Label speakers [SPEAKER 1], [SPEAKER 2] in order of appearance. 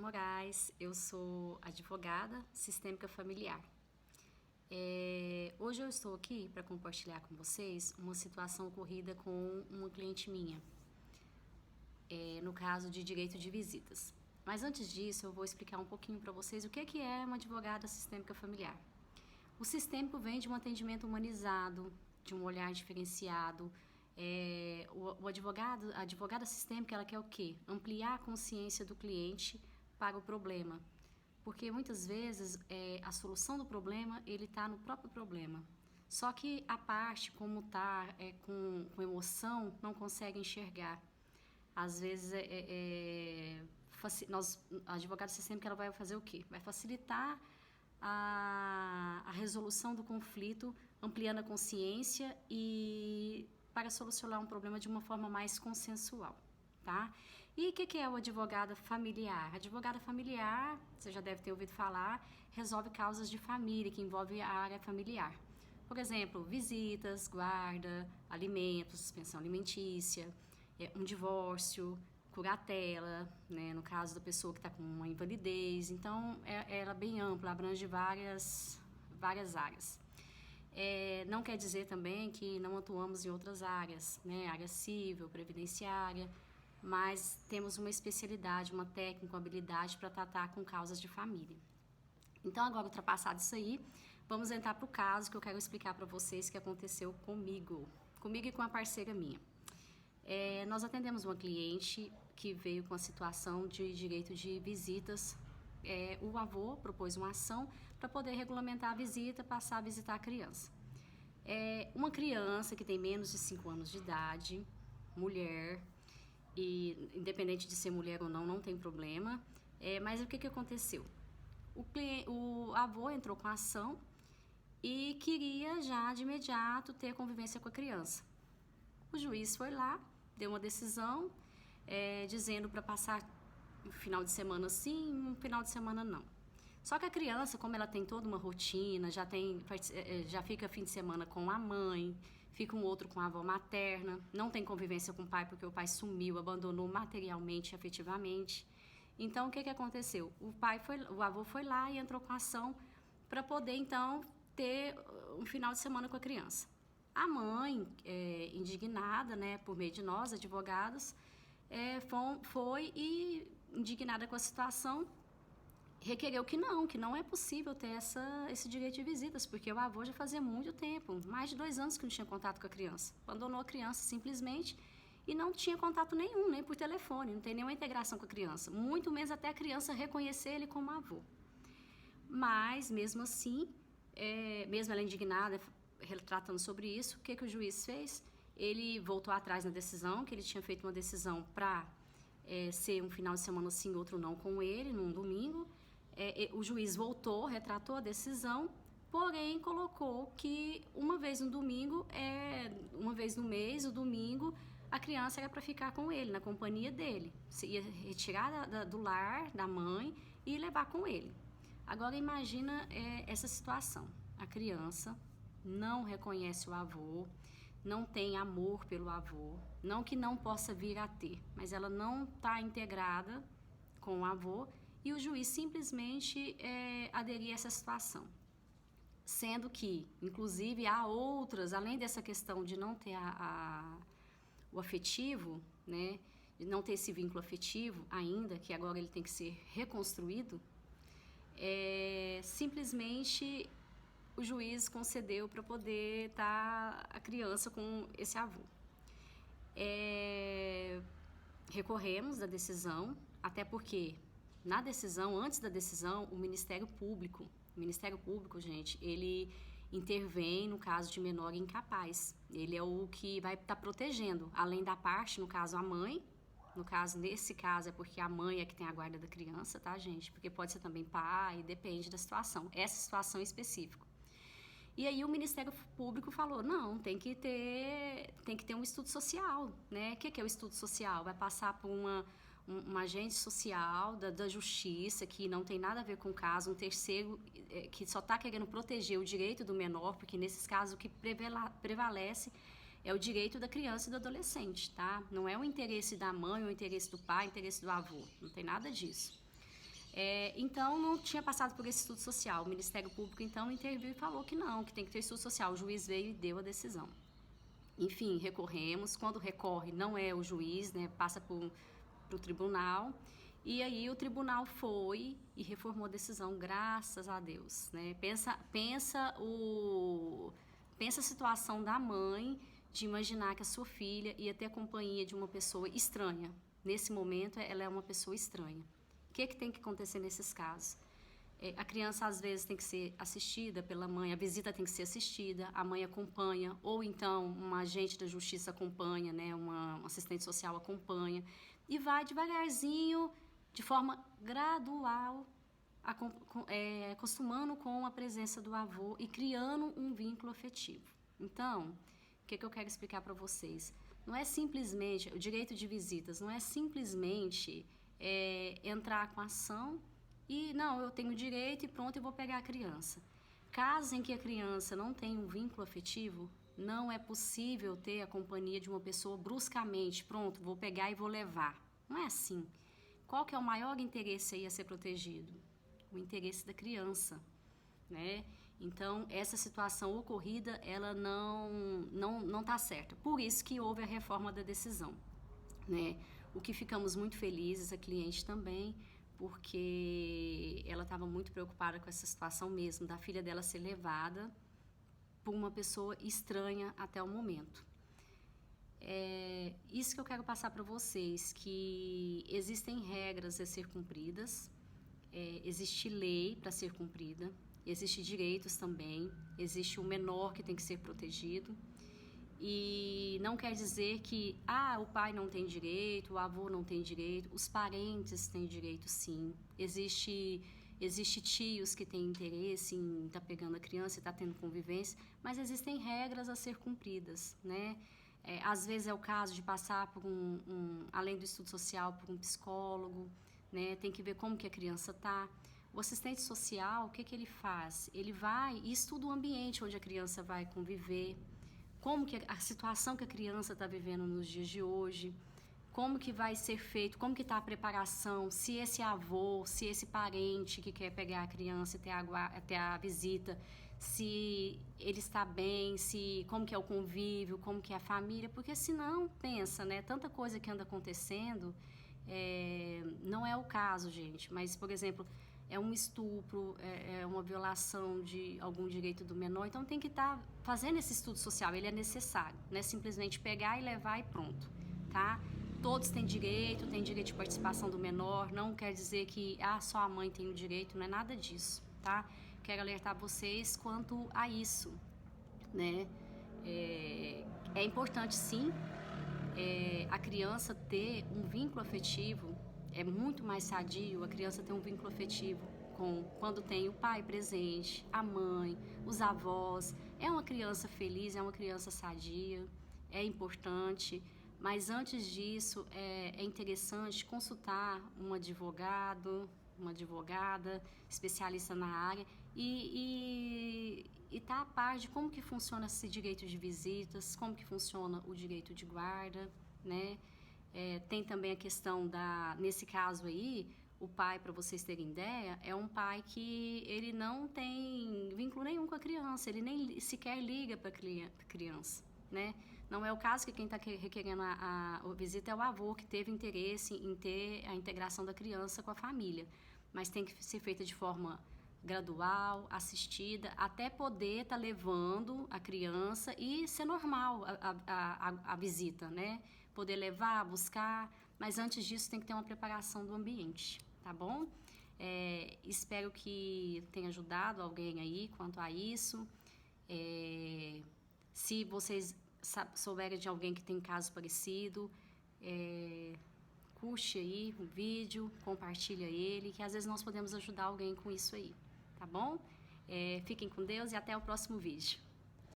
[SPEAKER 1] Moraes, eu sou advogada sistêmica familiar. Hoje eu estou aqui para compartilhar com vocês uma situação ocorrida com uma cliente minha, no caso de direito de visitas. Mas antes disso, eu vou explicar um pouquinho para vocês o que é uma advogada sistêmica familiar. O sistêmico vem de um atendimento humanizado, de um olhar diferenciado. A advogada sistêmica, ela quer o quê? Ampliar a consciência do cliente para o problema. Porque muitas vezes a solução do problema, ele está no próprio problema. Só que a parte, como está com emoção, não consegue enxergar. Às vezes, a advogada sistêmica, ela vai fazer o quê? Vai facilitar a resolução do conflito, ampliando a consciência e para solucionar um problema de uma forma mais consensual, tá? E o que é o advogado familiar? Advogada familiar, você já deve ter ouvido falar, resolve causas de família, que envolve a área familiar. Por exemplo, visitas, guarda, alimentos, pensão alimentícia, um divórcio, curatela, né, no caso da pessoa que está com uma invalidez. Então, ela é bem ampla, abrange várias áreas. Não quer dizer também que não atuamos em outras áreas, né, área civil, previdenciária, mas temos uma especialidade, uma técnica, uma habilidade para tratar com causas de família. Então, agora ultrapassado isso aí, vamos entrar para o caso que eu quero explicar para vocês que aconteceu comigo e com a parceira minha. Nós atendemos uma cliente que veio com a situação de direito de visitas. O avô propôs uma ação para poder regulamentar a visita, passar a visitar a criança. Uma criança que tem menos de 5 anos de idade, mulher, e independente de ser mulher ou não, não tem problema. Mas o que aconteceu? O avô entrou com a ação e queria já de imediato ter convivência com a criança. O juiz foi lá, deu uma decisão dizendo para passar um final de semana sim, um final de semana não. Só que a criança, como ela tem toda uma rotina, já fica fim de semana com a mãe, fica um outro com a avó materna, não tem convivência com o pai porque o pai sumiu, abandonou materialmente e afetivamente. Então, o que aconteceu? O avô foi lá e entrou com a ação para poder, então, ter um final de semana com a criança. A mãe, indignada, né, por meio de nós, advogados, foi e, indignada com a situação, requereu que não é possível ter esse direito de visitas, porque o avô já fazia muito tempo, mais de 2 anos que não tinha contato com a criança. Abandonou a criança simplesmente e não tinha contato nenhum, nem por telefone, não tem nenhuma integração com a criança, muito menos até a criança reconhecer ele como avô. Mas, mesmo assim, mesmo ela indignada, retratando sobre isso, o que o juiz fez? Ele voltou atrás na decisão, que ele tinha feito uma decisão para ser um final de semana sim, outro não com ele, num domingo. O juiz voltou, retratou a decisão, porém colocou que uma vez no domingo, uma vez no mês, o domingo, a criança era para ficar com ele, na companhia dele. Você ia retirar do lar, da mãe, e levar com ele. Agora imagina essa situação. A criança não reconhece o avô, não tem amor pelo avô, não que não possa vir a ter, mas ela não está integrada com o avô e o juiz simplesmente aderir a essa situação. Sendo que, inclusive, há outras, além dessa questão de não ter o afetivo, né, de não ter esse vínculo afetivo ainda, que agora ele tem que ser reconstruído, simplesmente o juiz concedeu para poder estar a criança com esse avô. Recorremos da decisão, até porque na decisão, antes da decisão, o Ministério Público, gente, ele intervém no caso de menor incapaz. Ele é o que vai estar protegendo, além da parte, no caso a mãe. Nesse caso é porque a mãe é que tem a guarda da criança, tá, gente? Porque pode ser também pai, depende da situação. Essa situação em específico. E aí o Ministério Público falou, não, tem que ter um estudo social, né? O que é o estudo social? Vai passar por uma agente social da justiça, que não tem nada a ver com o caso, um terceiro que só está querendo proteger o direito do menor, porque nesses casos o que prevalece é o direito da criança e do adolescente, tá? Não é o interesse da mãe, o interesse do pai, o interesse do avô, não tem nada disso. Então, não tinha passado por esse estudo social. O Ministério Público, então, interviu e falou que não, que tem que ter estudo social. O juiz veio e deu a decisão. Enfim, recorremos. Quando recorre, não é o juiz, né? Passa para o tribunal. E aí o tribunal foi e reformou a decisão, graças a Deus, né? Pensa a situação da mãe de imaginar que a sua filha ia ter a companhia de uma pessoa estranha. Nesse momento, ela é uma pessoa estranha. O que tem que acontecer nesses casos? A criança, às vezes, tem que ser assistida pela mãe, a visita tem que ser assistida, a mãe acompanha, ou então um agente da justiça acompanha, né? Um assistente social acompanha, e vai devagarzinho, de forma gradual, acostumando com a presença do avô e criando um vínculo afetivo. Então, o que eu quero explicar para vocês? Não é simplesmente, o direito de visitas, não é simplesmente entrar com a ação e, não, eu tenho direito e pronto, eu vou pegar a criança. Caso em que a criança não tenha um vínculo afetivo, não é possível ter a companhia de uma pessoa bruscamente, pronto, vou pegar e vou levar. Não é assim. Qual que é o maior interesse aí a ser protegido? O interesse da criança, né? Então, essa situação ocorrida, ela não está certa. Por isso que houve a reforma da decisão, né? O que ficamos muito felizes, a cliente também, porque ela estava muito preocupada com essa situação mesmo, da filha dela ser levada por uma pessoa estranha até o momento. Isso que eu quero passar para vocês, que existem regras a ser cumpridas, existe lei para ser cumprida, existem direitos também, existe o menor que tem que ser protegido, e não quer dizer que o pai não tem direito, o avô não tem direito, os parentes têm direito sim, existe tios que têm interesse em estar pegando a criança e estar tendo convivência, mas existem regras a ser cumpridas, né? Às vezes é o caso de passar por além do estudo social, por um psicólogo, né? Tem que ver como que a criança está. O assistente social, o que ele faz? Ele vai e estuda o ambiente onde a criança vai conviver, como que a situação que a criança está vivendo nos dias de hoje, como que vai ser feito, como que está a preparação, se esse avô, se esse parente que quer pegar a criança e ter a visita, se ele está bem, como que é o convívio, como que é a família, porque senão, pensa, né, tanta coisa que anda acontecendo, não é o caso, gente, mas, por exemplo, é um estupro, é uma violação de algum direito do menor, então tem que estar fazendo esse estudo social, ele é necessário, não é simplesmente pegar e levar e pronto, tá? Todos têm direito de participação do menor, não quer dizer que só a mãe tem o direito, não é nada disso, tá? Quero alertar vocês quanto a isso, né? É importante sim a criança ter um vínculo afetivo, é muito mais sadio a criança ter um vínculo afetivo quando tem o pai presente, a mãe, os avós. É uma criança feliz, é uma criança sadia, é importante, mas antes disso é interessante consultar um advogado, uma advogada, especialista na área e estar a par de como que funciona esse direito de visitas, como que funciona o direito de guarda, né? Tem também a questão nesse caso aí, o pai, para vocês terem ideia, é um pai que ele não tem vínculo nenhum com a criança, ele nem sequer liga para a criança, né? Não é o caso que quem está requerendo a visita é o avô, que teve interesse em ter a integração da criança com a família, mas tem que ser feita de forma gradual, assistida, até poder estar levando a criança e ser normal a visita, né? Poder levar, buscar, mas antes disso tem que ter uma preparação do ambiente, tá bom? Espero que tenha ajudado alguém aí quanto a isso. Se vocês souberem de alguém que tem caso parecido, curte aí o vídeo, compartilha ele, que às vezes nós podemos ajudar alguém com isso aí, tá bom? Fiquem com Deus e até o próximo vídeo.